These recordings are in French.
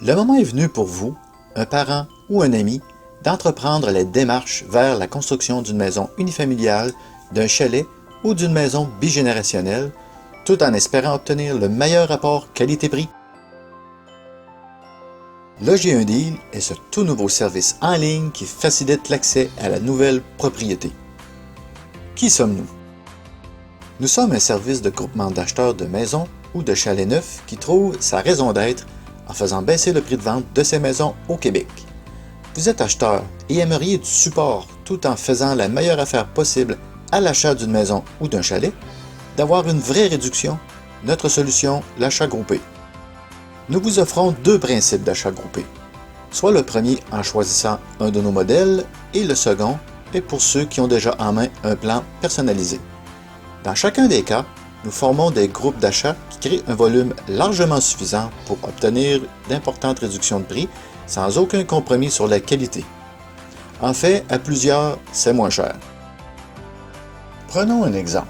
Le moment est venu pour vous, un parent ou un ami, d'entreprendre les démarches vers la construction d'une maison unifamiliale, d'un chalet ou d'une maison bigénérationnelle, tout en espérant obtenir le meilleur rapport qualité-prix. Loger un deal est ce tout nouveau service en ligne qui facilite l'accès à la nouvelle propriété. Qui sommes-nous? Nous sommes un service de groupement d'acheteurs de maisons ou de chalets neufs qui trouve sa raison d'être en faisant baisser le prix de vente de ces maisons au Québec. Vous êtes acheteur et aimeriez du support tout en faisant la meilleure affaire possible à l'achat d'une maison ou d'un chalet, d'avoir une vraie réduction, notre solution, l'achat groupé. Nous vous offrons deux principes d'achat groupé, soit le premier en choisissant un de nos modèles et le second est pour ceux qui ont déjà en main un plan personnalisé. Dans chacun des cas, nous formons des groupes d'achat qui créent un volume largement suffisant pour obtenir d'importantes réductions de prix sans aucun compromis sur la qualité. En fait, à plusieurs, c'est moins cher. Prenons un exemple.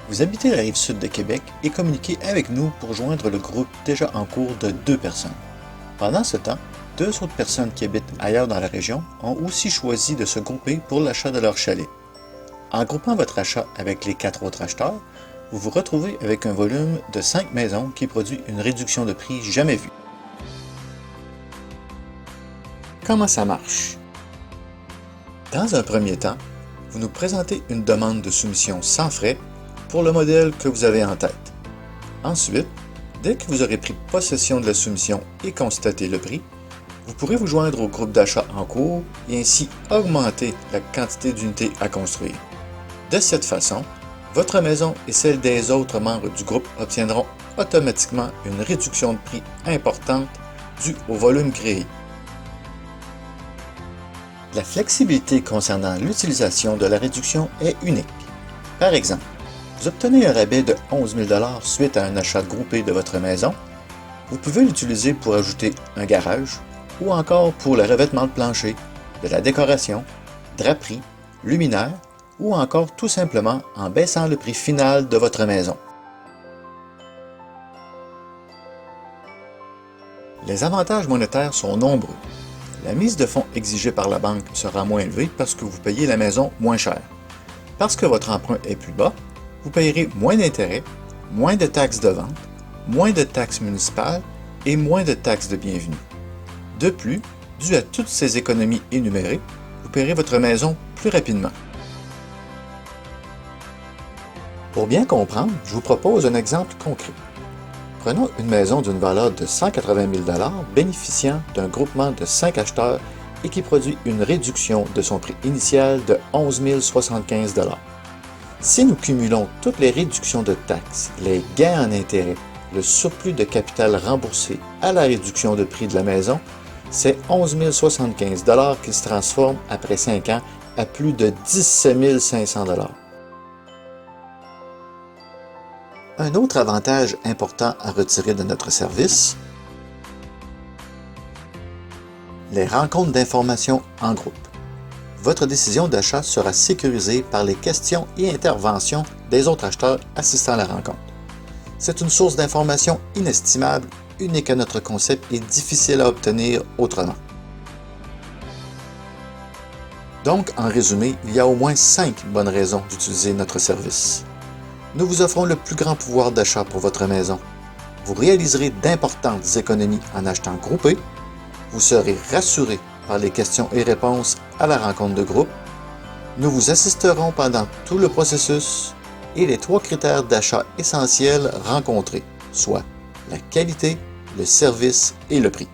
Vous habitez la rive sud de Québec et communiquez avec nous pour joindre le groupe déjà en cours de 2 personnes. Pendant ce temps, 2 autres personnes qui habitent ailleurs dans la région ont aussi choisi de se grouper pour l'achat de leur chalet. En groupant votre achat avec les 4 autres acheteurs, vous vous retrouvez avec un volume de 5 maisons qui produit une réduction de prix jamais vue. Comment ça marche? Dans un premier temps, vous nous présentez une demande de soumission sans frais pour le modèle que vous avez en tête. Ensuite, dès que vous aurez pris possession de la soumission et constaté le prix, vous pourrez vous joindre au groupe d'achat en cours et ainsi augmenter la quantité d'unités à construire. De cette façon, votre maison et celle des autres membres du groupe obtiendront automatiquement une réduction de prix importante due au volume créé. La flexibilité concernant l'utilisation de la réduction est unique. Par exemple, vous obtenez un rabais de 11 000 $ suite à un achat groupé de votre maison. Vous pouvez l'utiliser pour ajouter un garage ou encore pour le revêtement de plancher, de la décoration, draperie, luminaire ou encore tout simplement en baissant le prix final de votre maison. Les avantages monétaires sont nombreux. La mise de fonds exigée par la banque sera moins élevée parce que vous payez la maison moins cher. Parce que votre emprunt est plus bas, vous payerez moins d'intérêts, moins de taxes de vente, moins de taxes municipales et moins de taxes de bienvenue. De plus, dû à toutes ces économies énumérées, vous paierez votre maison plus rapidement. Pour bien comprendre, je vous propose un exemple concret. Prenons une maison d'une valeur de 180 000 $ bénéficiant d'un groupement de 5 acheteurs et qui produit une réduction de son prix initial de 11 075 $. Si nous cumulons toutes les réductions de taxes, les gains en intérêt, le surplus de capital remboursé à la réduction de prix de la maison, c'est 11 075 $ qui se transforme après 5 ans à plus de 17 500 $. Un autre avantage important à retirer de notre service, les rencontres d'information en groupe. Votre décision d'achat sera sécurisée par les questions et interventions des autres acheteurs assistant à la rencontre. C'est une source d'information inestimable, unique à notre concept et difficile à obtenir autrement. Donc, en résumé, il y a au moins 5 bonnes raisons d'utiliser notre service. Nous vous offrons le plus grand pouvoir d'achat pour votre maison. Vous réaliserez d'importantes économies en achetant groupé. Vous serez rassuré par les questions et réponses à la rencontre de groupe. Nous vous assisterons pendant tout le processus et les 3 critères d'achat essentiels rencontrés, soit la qualité, le service et le prix.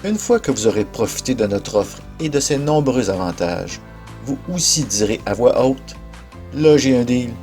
Une fois que vous aurez profité de notre offre et de ses nombreux avantages, vous aussi direz à voix haute: Loger un deal.